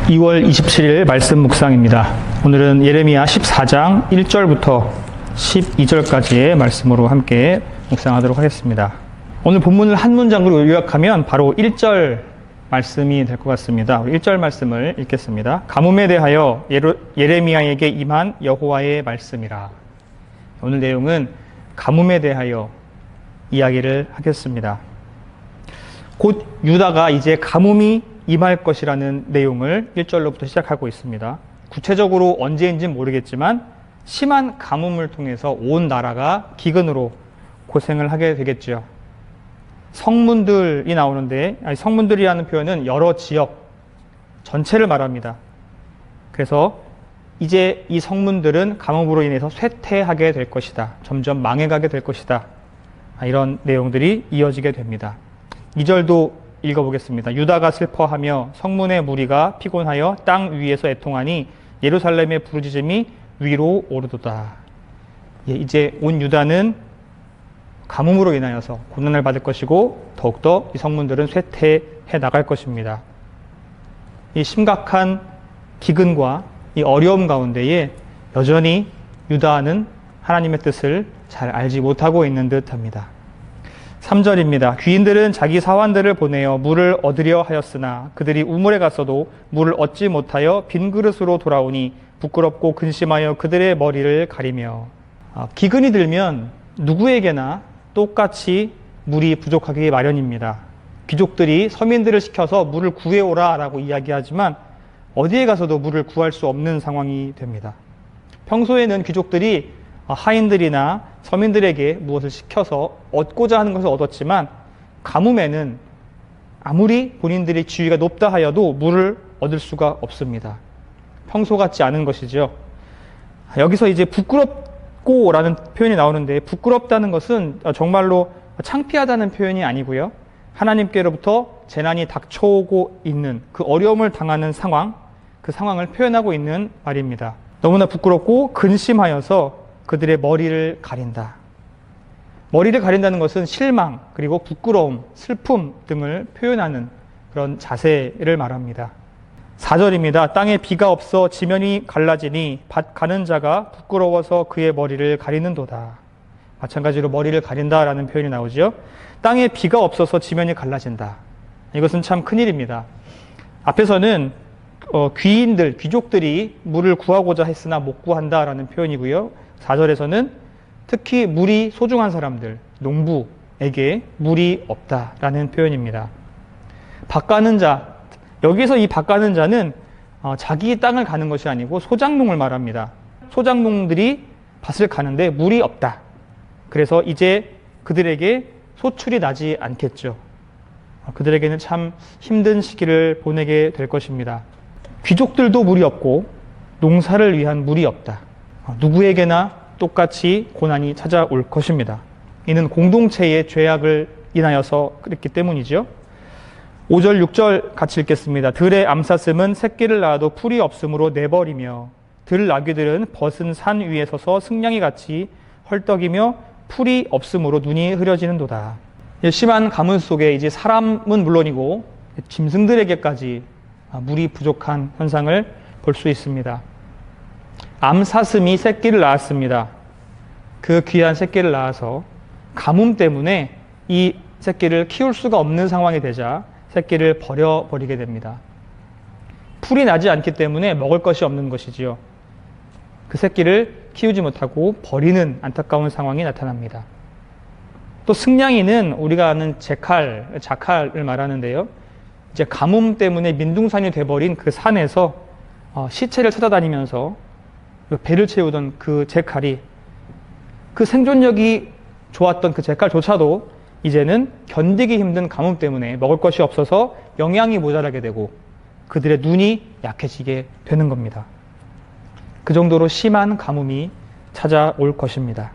2월 27일 말씀 묵상입니다. 오늘은 예레미야 14장 1절부터 12절까지의 말씀으로 함께 묵상하도록 하겠습니다. 오늘 본문을 한 문장으로 요약하면 바로 1절 말씀이 될 것 같습니다. 1절 말씀을 읽겠습니다. 가뭄에 대하여 예레미야에게 임한 여호와의 말씀이라. 오늘 내용은 가뭄에 대하여 이야기를 하겠습니다. 곧 유다가 이제 가뭄이 임할 것이라는 내용을 1절로부터 시작하고 있습니다. 구체적으로 언제인지는 모르겠지만 심한 가뭄을 통해서 온 나라가 기근으로 고생을 하게 되겠죠. 성문들이 나오는데, 성문들이라는 표현은 여러 지역 전체를 말합니다. 그래서 이제 이 성문들은 가뭄으로 인해서 쇠퇴하게 될 것이다. 점점 망해가게 될 것이다. 이런 내용들이 이어지게 됩니다. 2절도 읽어보겠습니다. 유다가 슬퍼하며 성문의 무리가 피곤하여 땅 위에서 애통하니 예루살렘의 부르짖음이 위로 오르도다. 이제 온 유다는 가뭄으로 인하여서 고난을 받을 것이고 더욱더 이 성문들은 쇠퇴해 나갈 것입니다. 이 심각한 기근과 이 어려움 가운데에 여전히 유다는 하나님의 뜻을 잘 알지 못하고 있는 듯합니다. 3절입니다. 귀인들은 자기 사환들을 보내어 물을 얻으려 하였으나 그들이 우물에 갔어도 물을 얻지 못하여 빈 그릇으로 돌아오니 부끄럽고 근심하여 그들의 머리를 가리며. 기근이 들면 누구에게나 똑같이 물이 부족하기 마련입니다. 귀족들이 서민들을 시켜서 물을 구해오라 라고 이야기하지만 어디에 가서도 물을 구할 수 없는 상황이 됩니다. 평소에는 귀족들이 하인들이나 서민들에게 무엇을 시켜서 얻고자 하는 것을 얻었지만 가뭄에는 아무리 본인들의 지위가 높다 하여도 물을 얻을 수가 없습니다. 평소 같지 않은 것이죠. 여기서 이제 부끄럽고 라는 표현이 나오는데, 부끄럽다는 것은 정말로 창피하다는 표현이 아니고요. 하나님께로부터 재난이 닥쳐오고 있는 그 어려움을 당하는 상황, 그 상황을 표현하고 있는 말입니다. 너무나 부끄럽고 근심하여서 그들의 머리를 가린다. 머리를 가린다는 것은 실망, 그리고 부끄러움, 슬픔 등을 표현하는 그런 자세를 말합니다. 4절입니다. 땅에 비가 없어 지면이 갈라지니 밭 가는 자가 부끄러워서 그의 머리를 가리는도다. 마찬가지로 머리를 가린다라는 표현이 나오죠. 땅에 비가 없어서 지면이 갈라진다. 이것은 참 큰일입니다. 앞에서는 귀인들, 귀족들이 물을 구하고자 했으나 못 구한다라는 표현이고요. 4절에서는 특히 물이 소중한 사람들, 농부에게 물이 없다라는 표현입니다. 밭 가는 자, 여기서 이 밭 가는 자는 자기 땅을 가는 것이 아니고 소작농을 말합니다. 소작농들이 밭을 가는데 물이 없다. 그래서 이제 그들에게 소출이 나지 않겠죠. 그들에게는 참 힘든 시기를 보내게 될 것입니다. 귀족들도 물이 없고 농사를 위한 물이 없다. 누구에게나 똑같이 고난이 찾아올 것입니다. 이는 공동체의 죄악을 인하여서 그랬기 때문이죠. 5절, 6절 같이 읽겠습니다. 들의 암사슴은 새끼를 낳아도 풀이 없으므로 내버리며 들 나귀들은 벗은 산 위에 서서 승냥이 같이 헐떡이며 풀이 없으므로 눈이 흐려지는도다. 심한 가뭄 속에 이제 사람은 물론이고 짐승들에게까지 물이 부족한 현상을 볼 수 있습니다. 암사슴이 새끼를 낳았습니다. 그 귀한 새끼를 낳아서 가뭄 때문에 이 새끼를 키울 수가 없는 상황이 되자 새끼를 버려버리게 됩니다. 풀이 나지 않기 때문에 먹을 것이 없는 것이지요. 그 새끼를 키우지 못하고 버리는 안타까운 상황이 나타납니다. 또 승냥이는 우리가 아는 자칼을 말하는데요. 이제 가뭄 때문에 민둥산이 돼버린 그 산에서 시체를 찾아다니면서 배를 채우던 그 제칼이, 그 생존력이 좋았던 그 제칼조차도 이제는 견디기 힘든 가뭄 때문에 먹을 것이 없어서 영양이 모자라게 되고 그들의 눈이 약해지게 되는 겁니다. 그 정도로 심한 가뭄이 찾아올 것입니다.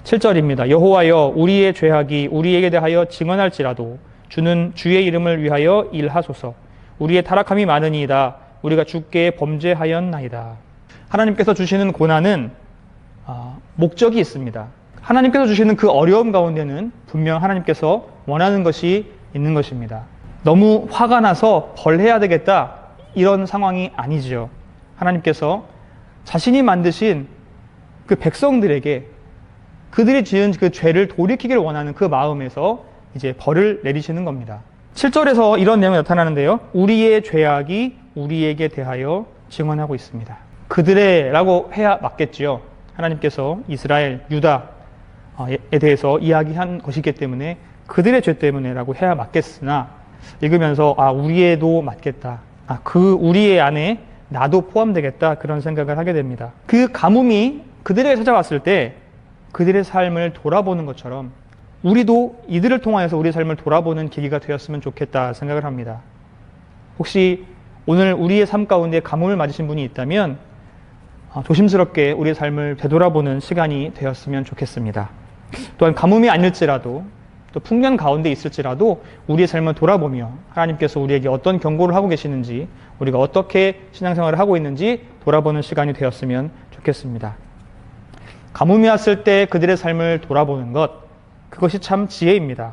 7절입니다. 여호와여, 우리의 죄악이 우리에게 대하여 증언할지라도 주는 주의 이름을 위하여 일하소서. 우리의 타락함이 많으니이다. 우리가 주께 범죄하였나이다. 하나님께서 주시는 고난은 목적이 있습니다. 하나님께서 주시는 그 어려움 가운데는 분명 하나님께서 원하는 것이 있는 것입니다. 너무 화가 나서 벌해야 되겠다, 이런 상황이 아니죠. 하나님께서 자신이 만드신 그 백성들에게 그들이 지은 그 죄를 돌이키기를 원하는 그 마음에서 이제 벌을 내리시는 겁니다. 7절에서 이런 내용이 나타나는데요. 우리의 죄악이 우리에게 대하여 증언하고 있습니다. 그들의 라고 해야 맞겠지요. 하나님께서 이스라엘, 유다에 대해서 이야기한 것이기 때문에 그들의 죄 때문에 라고 해야 맞겠으나 읽으면서 우리에도 맞겠다. 그 우리의 안에 나도 포함되겠다. 그런 생각을 하게 됩니다. 그 가뭄이 그들에게 찾아왔을 때 그들의 삶을 돌아보는 것처럼 우리도 이들을 통하여서 우리의 삶을 돌아보는 계기가 되었으면 좋겠다 생각을 합니다. 혹시 오늘 우리의 삶 가운데 가뭄을 맞으신 분이 있다면 조심스럽게 우리의 삶을 되돌아보는 시간이 되었으면 좋겠습니다. 또한 가뭄이 아닐지라도 또 풍년 가운데 있을지라도 우리의 삶을 돌아보며 하나님께서 우리에게 어떤 경고를 하고 계시는지 우리가 어떻게 신앙생활을 하고 있는지 돌아보는 시간이 되었으면 좋겠습니다. 가뭄이 왔을 때 그들의 삶을 돌아보는 것, 그것이 참 지혜입니다.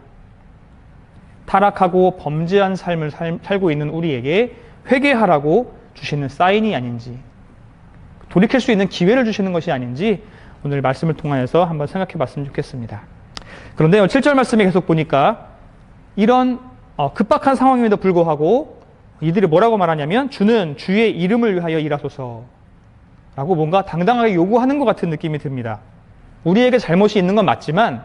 타락하고 범죄한 삶을 살고 있는 우리에게 회개하라고 주시는 사인이 아닌지, 돌이킬 수 있는 기회를 주시는 것이 아닌지 오늘 말씀을 통하여서 한번 생각해 봤으면 좋겠습니다. 그런데요, 7절 말씀에 계속 보니까 이런 급박한 상황임에도 불구하고 이들이 뭐라고 말하냐면 주는 주의 이름을 위하여 일하소서 라고 뭔가 당당하게 요구하는 것 같은 느낌이 듭니다. 우리에게 잘못이 있는 건 맞지만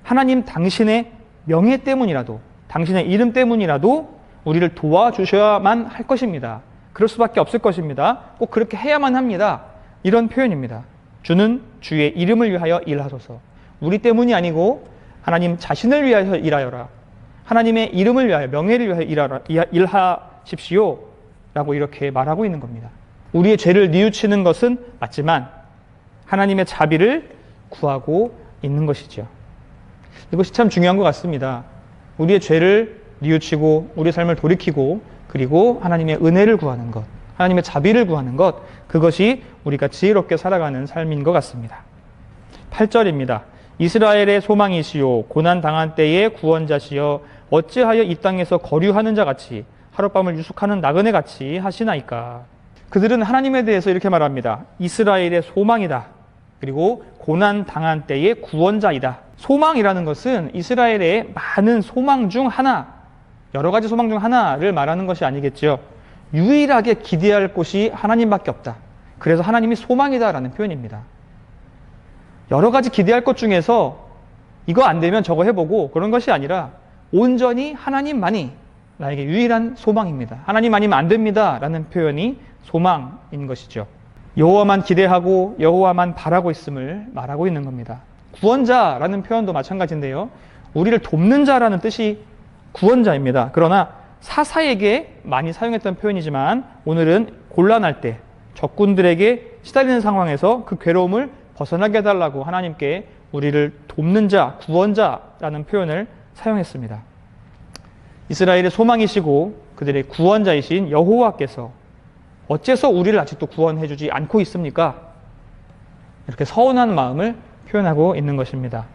하나님 당신의 명예 때문이라도 당신의 이름 때문이라도 우리를 도와주셔야만 할 것입니다. 그럴 수밖에 없을 것입니다. 꼭 그렇게 해야만 합니다. 이런 표현입니다. 주는 주의 이름을 위하여 일하소서. 우리 때문이 아니고 하나님 자신을 위하여 일하여라. 하나님의 이름을 위하여 명예를 위하여 일하십시오 라고 이렇게 말하고 있는 겁니다. 우리의 죄를 뉘우치는 것은 맞지만 하나님의 자비를 구하고 있는 것이죠. 이것이 참 중요한 것 같습니다. 우리의 죄를 뉘우치고 우리의 삶을 돌이키고 그리고 하나님의 은혜를 구하는 것, 하나님의 자비를 구하는 것, 그것이 우리가 지혜롭게 살아가는 삶인 것 같습니다. 8절입니다. 이스라엘의 소망이시요 고난당한 때의 구원자시여 어찌하여 이 땅에서 거류하는 자 같이 하룻밤을 유숙하는 나그네 같이 하시나이까. 그들은 하나님에 대해서 이렇게 말합니다. 이스라엘의 소망이다. 그리고 고난당한 때의 구원자이다. 소망이라는 것은 이스라엘의 많은 소망 중 하나, 여러 가지 소망 중 하나를 말하는 것이 아니겠죠. 유일하게 기대할 곳이 하나님밖에 없다. 그래서 하나님이 소망이다라는 표현입니다. 여러 가지 기대할 것 중에서 이거 안 되면 저거 해보고 그런 것이 아니라 온전히 하나님만이 나에게 유일한 소망입니다. 하나님 아니면 안 됩니다 라는 표현이 소망인 것이죠. 여호와만 기대하고 여호와만 바라고 있음을 말하고 있는 겁니다. 구원자라는 표현도 마찬가지인데요. 우리를 돕는 자라는 뜻이 구원자입니다. 그러나 사사에게 많이 사용했던 표현이지만 오늘은 곤란할 때 적군들에게 시달리는 상황에서 그 괴로움을 벗어나게 해달라고 하나님께 우리를 돕는 자, 구원자라는 표현을 사용했습니다. 이스라엘의 소망이시고 그들의 구원자이신 여호와께서 어째서 우리를 아직도 구원해 주지 않고 있습니까? 이렇게 서운한 마음을 표현하고 있는 것입니다.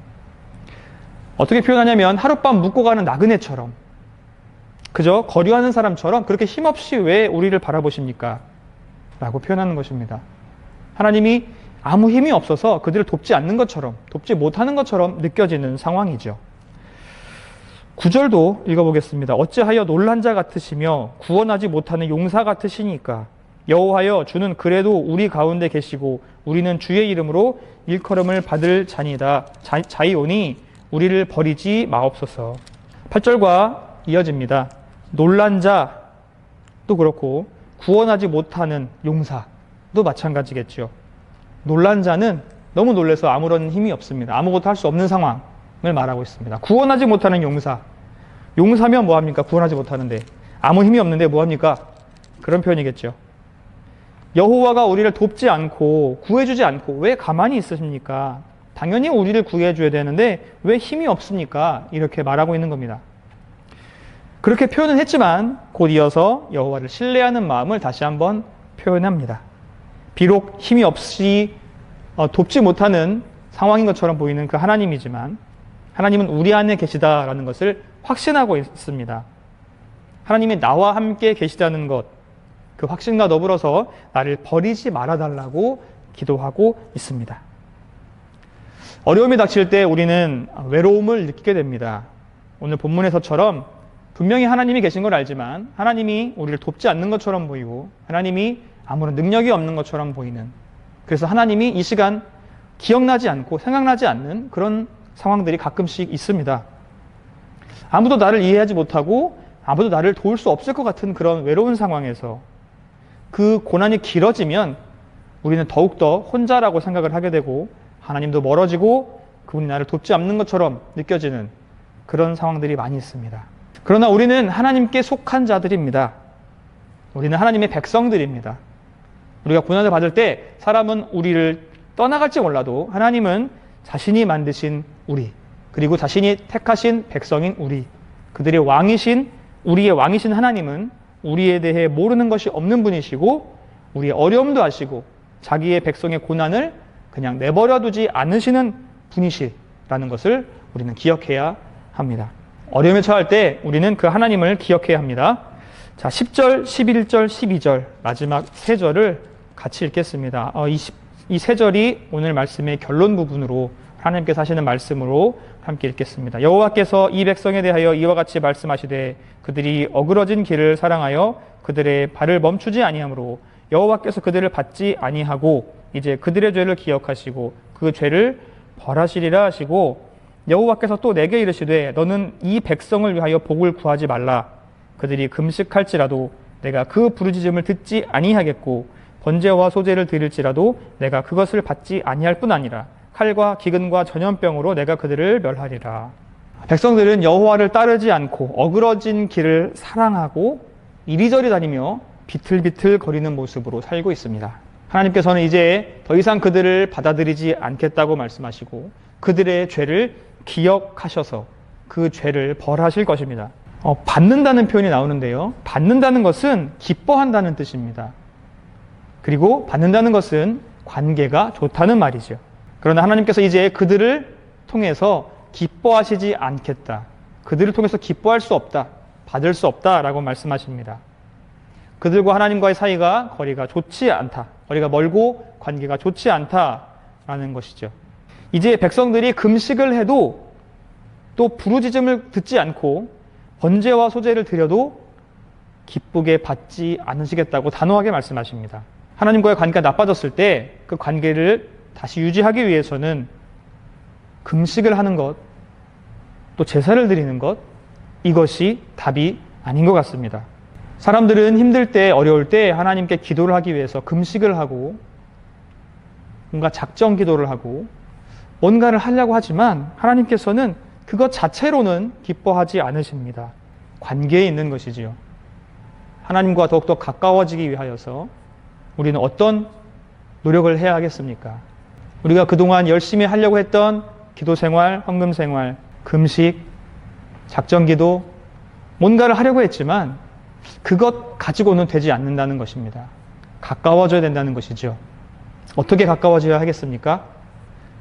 어떻게 표현하냐면 하룻밤 묵고 가는 나그네처럼 그저 거류하는 사람처럼 그렇게 힘없이 왜 우리를 바라보십니까? 라고 표현하는 것입니다. 하나님이 아무 힘이 없어서 그들을 돕지 않는 것처럼, 돕지 못하는 것처럼 느껴지는 상황이죠. 9절도 읽어보겠습니다. 어찌하여 놀란 자 같으시며 구원하지 못하는 용사 같으시니까 여호와여 주는 그래도 우리 가운데 계시고 우리는 주의 이름으로 일컬음을 받을 자이오니 우리를 버리지 마옵소서. 8절과 이어집니다. 놀란 자도 그렇고 구원하지 못하는 용사도 마찬가지겠죠. 놀란 자는 너무 놀라서 아무런 힘이 없습니다. 아무것도 할 수 없는 상황을 말하고 있습니다. 구원하지 못하는 용사. 용사면 뭐합니까? 구원하지 못하는데. 아무 힘이 없는데 뭐합니까? 그런 표현이겠죠. 여호와가 우리를 돕지 않고 구해주지 않고 왜 가만히 있으십니까? 당연히 우리를 구해줘야 되는데 왜 힘이 없습니까? 이렇게 말하고 있는 겁니다. 그렇게 표현은 했지만 곧 이어서 여호와를 신뢰하는 마음을 다시 한번 표현합니다. 비록 힘이 없이 돕지 못하는 상황인 것처럼 보이는 그 하나님이지만 하나님은 우리 안에 계시다라는 것을 확신하고 있습니다. 하나님이 나와 함께 계시다는 것, 그 확신과 더불어서 나를 버리지 말아달라고 기도하고 있습니다. 어려움이 닥칠 때 우리는 외로움을 느끼게 됩니다. 오늘 본문에서처럼 분명히 하나님이 계신 걸 알지만 하나님이 우리를 돕지 않는 것처럼 보이고 하나님이 아무런 능력이 없는 것처럼 보이는, 그래서 하나님이 이 시간 기억나지 않고 생각나지 않는 그런 상황들이 가끔씩 있습니다. 아무도 나를 이해하지 못하고 아무도 나를 도울 수 없을 것 같은 그런 외로운 상황에서 그 고난이 길어지면 우리는 더욱더 혼자라고 생각을 하게 되고 하나님도 멀어지고 그분이 나를 돕지 않는 것처럼 느껴지는 그런 상황들이 많이 있습니다. 그러나 우리는 하나님께 속한 자들입니다. 우리는 하나님의 백성들입니다. 우리가 고난을 받을 때 사람은 우리를 떠나갈지 몰라도 하나님은 자신이 만드신 우리, 그리고 자신이 택하신 백성인 우리, 그들의 왕이신, 우리의 왕이신 하나님은 우리에 대해 모르는 것이 없는 분이시고 우리의 어려움도 아시고 자기의 백성의 고난을 그냥 내버려 두지 않으시는 분이시라는 것을 우리는 기억해야 합니다. 어려움에 처할 때 우리는 그 하나님을 기억해야 합니다. 자, 10절, 11절, 12절 마지막 세 절을 같이 읽겠습니다. 이 세 절이 오늘 말씀의 결론 부분으로 하나님께서 하시는 말씀으로 함께 읽겠습니다. 여호와께서 이 백성에 대하여 이와 같이 말씀하시되 그들이 어그러진 길을 사랑하여 그들의 발을 멈추지 아니하므로 여호와께서 그들을 받지 아니하고 이제 그들의 죄를 기억하시고 그 죄를 벌하시리라 하시고, 여호와께서 또 내게 이르시되 너는 이 백성을 위하여 복을 구하지 말라. 그들이 금식할지라도 내가 그 부르짖음을 듣지 아니하겠고 번제와 소제를 드릴지라도 내가 그것을 받지 아니할 뿐 아니라 칼과 기근과 전염병으로 내가 그들을 멸하리라. 백성들은 여호와를 따르지 않고 어그러진 길을 사랑하고 이리저리 다니며 비틀비틀 거리는 모습으로 살고 있습니다. 하나님께서는 이제 더 이상 그들을 받아들이지 않겠다고 말씀하시고 그들의 죄를 기억하셔서 그 죄를 벌하실 것입니다. 받는다는 표현이 나오는데요. 받는다는 것은 기뻐한다는 뜻입니다. 그리고 받는다는 것은 관계가 좋다는 말이죠. 그러나 하나님께서 이제 그들을 통해서 기뻐하시지 않겠다. 그들을 통해서 기뻐할 수 없다. 받을 수 없다라고 말씀하십니다. 그들과 하나님과의 사이가 거리가 좋지 않다. 거리가 멀고 관계가 좋지 않다라는 것이죠. 이제 백성들이 금식을 해도 또 부르짖음을 듣지 않고 번제와 소제를 드려도 기쁘게 받지 않으시겠다고 단호하게 말씀하십니다. 하나님과의 관계가 나빠졌을 때 그 관계를 다시 유지하기 위해서는 금식을 하는 것, 또 제사를 드리는 것, 이것이 답이 아닌 것 같습니다. 사람들은 힘들 때, 어려울 때 하나님께 기도를 하기 위해서 금식을 하고 뭔가 작정 기도를 하고 뭔가를 하려고 하지만 하나님께서는 그것 자체로는 기뻐하지 않으십니다. 관계에 있는 것이지요. 하나님과 더욱더 가까워지기 위하여서 우리는 어떤 노력을 해야 하겠습니까? 우리가 그동안 열심히 하려고 했던 기도 생활, 헌금 생활, 금식, 작정 기도, 뭔가를 하려고 했지만 그것 가지고는 되지 않는다는 것입니다. 가까워져야 된다는 것이죠. 어떻게 가까워져야 하겠습니까?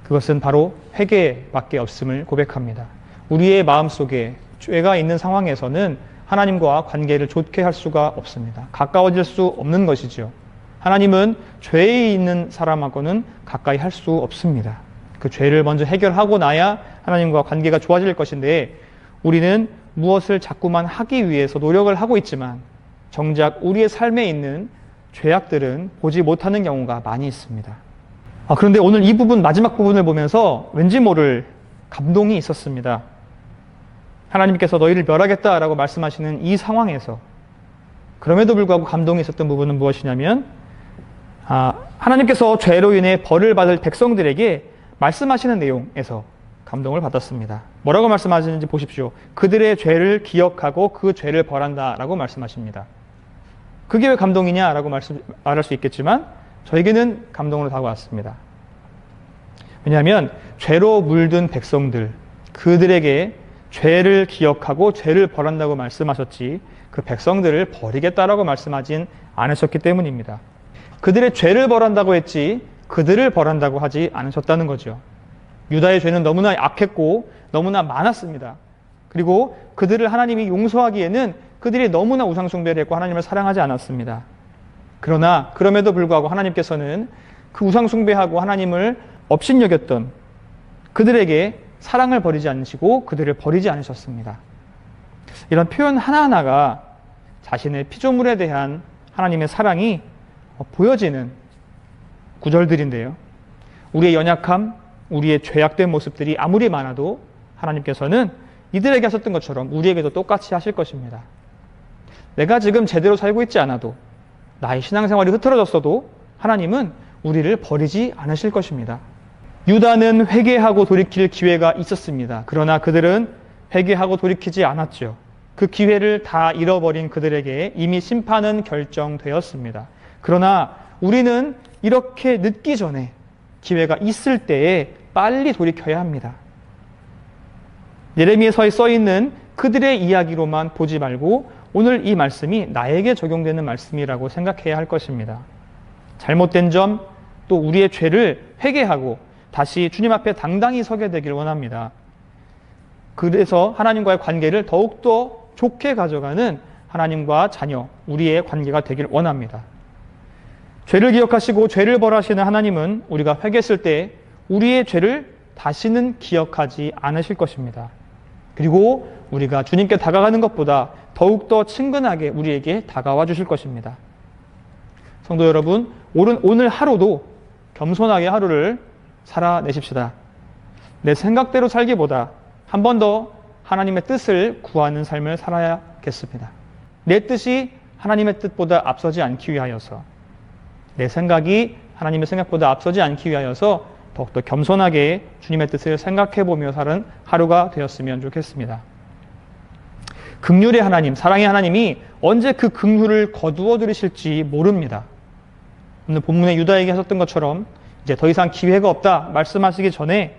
그것은 바로 회개밖에 없음을 고백합니다. 우리의 마음속에 죄가 있는 상황에서는 하나님과 관계를 좋게 할 수가 없습니다. 가까워질 수 없는 것이죠. 하나님은 죄에 있는 사람하고는 가까이 할 수 없습니다. 그 죄를 먼저 해결하고 나야 하나님과 관계가 좋아질 것인데 우리는 무엇을 자꾸만 하기 위해서 노력을 하고 있지만 정작 우리의 삶에 있는 죄악들은 보지 못하는 경우가 많이 있습니다. 그런데 오늘 이 부분, 마지막 부분을 보면서 왠지 모를 감동이 있었습니다. 하나님께서 너희를 멸하겠다라고 말씀하시는 이 상황에서 그럼에도 불구하고 감동이 있었던 부분은 무엇이냐면 하나님께서 죄로 인해 벌을 받을 백성들에게 말씀하시는 내용에서 감동을 받았습니다. 뭐라고 말씀하시는지 보십시오. 그들의 죄를 기억하고 그 죄를 벌한다라고 말씀하십니다. 그게 왜 감동이냐라고 말할 수 있겠지만 저에게는 감동으로 다가왔습니다. 왜냐하면 죄로 물든 백성들, 그들에게 죄를 기억하고 죄를 벌한다고 말씀하셨지 그 백성들을 버리겠다라고 말씀하진 않으셨기 때문입니다. 그들의 죄를 벌한다고 했지 그들을 벌한다고 하지 않으셨다는 거죠. 유다의 죄는 너무나 악했고 너무나 많았습니다. 그리고 그들을 하나님이 용서하기에는 그들이 너무나 우상 숭배를 했고 하나님을 사랑하지 않았습니다. 그러나 그럼에도 불구하고 하나님께서는 그 우상 숭배하고 하나님을 업신여겼던 그들에게 사랑을 버리지 않으시고 그들을 버리지 않으셨습니다. 이런 표현 하나하나가 자신의 피조물에 대한 하나님의 사랑이 보여지는 구절들인데요. 우리의 연약함, 우리의 죄악된 모습들이 아무리 많아도 하나님께서는 이들에게 하셨던 것처럼 우리에게도 똑같이 하실 것입니다. 내가 지금 제대로 살고 있지 않아도, 나의 신앙생활이 흐트러졌어도 하나님은 우리를 버리지 않으실 것입니다. 유다는 회개하고 돌이킬 기회가 있었습니다. 그러나 그들은 회개하고 돌이키지 않았죠. 그 기회를 다 잃어버린 그들에게 이미 심판은 결정되었습니다. 그러나 우리는 이렇게 늦기 전에 기회가 있을 때에 빨리 돌이켜야 합니다. 예레미야서에 써있는 그들의 이야기로만 보지 말고 오늘 이 말씀이 나에게 적용되는 말씀이라고 생각해야 할 것입니다. 잘못된 점, 또 우리의 죄를 회개하고 다시 주님 앞에 당당히 서게 되길 원합니다. 그래서 하나님과의 관계를 더욱더 좋게 가져가는 하나님과 자녀, 우리의 관계가 되길 원합니다. 죄를 기억하시고 죄를 벌하시는 하나님은 우리가 회개했을 때 우리의 죄를 다시는 기억하지 않으실 것입니다. 그리고 우리가 주님께 다가가는 것보다 더욱더 친근하게 우리에게 다가와 주실 것입니다. 성도 여러분, 오늘 하루도 겸손하게 하루를 살아내십시다. 내 생각대로 살기보다 한 번 더 하나님의 뜻을 구하는 삶을 살아야겠습니다. 내 뜻이 하나님의 뜻보다 앞서지 않기 위하여서, 내 생각이 하나님의 생각보다 앞서지 않기 위하여서 더욱더 겸손하게 주님의 뜻을 생각해보며 사는 하루가 되었으면 좋겠습니다. 긍휼의 하나님, 사랑의 하나님이 언제 그 긍휼을 거두어 들이실지 모릅니다. 오늘 본문에 유다에게 하셨던 것처럼 이제 더 이상 기회가 없다 말씀하시기 전에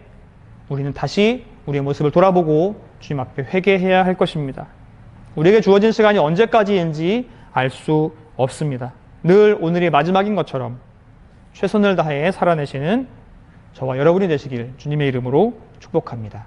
우리는 다시 우리의 모습을 돌아보고 주님 앞에 회개해야 할 것입니다. 우리에게 주어진 시간이 언제까지인지 알 수 없습니다. 늘 오늘이 마지막인 것처럼 최선을 다해 살아내시는 저와 여러분이 되시길 주님의 이름으로 축복합니다.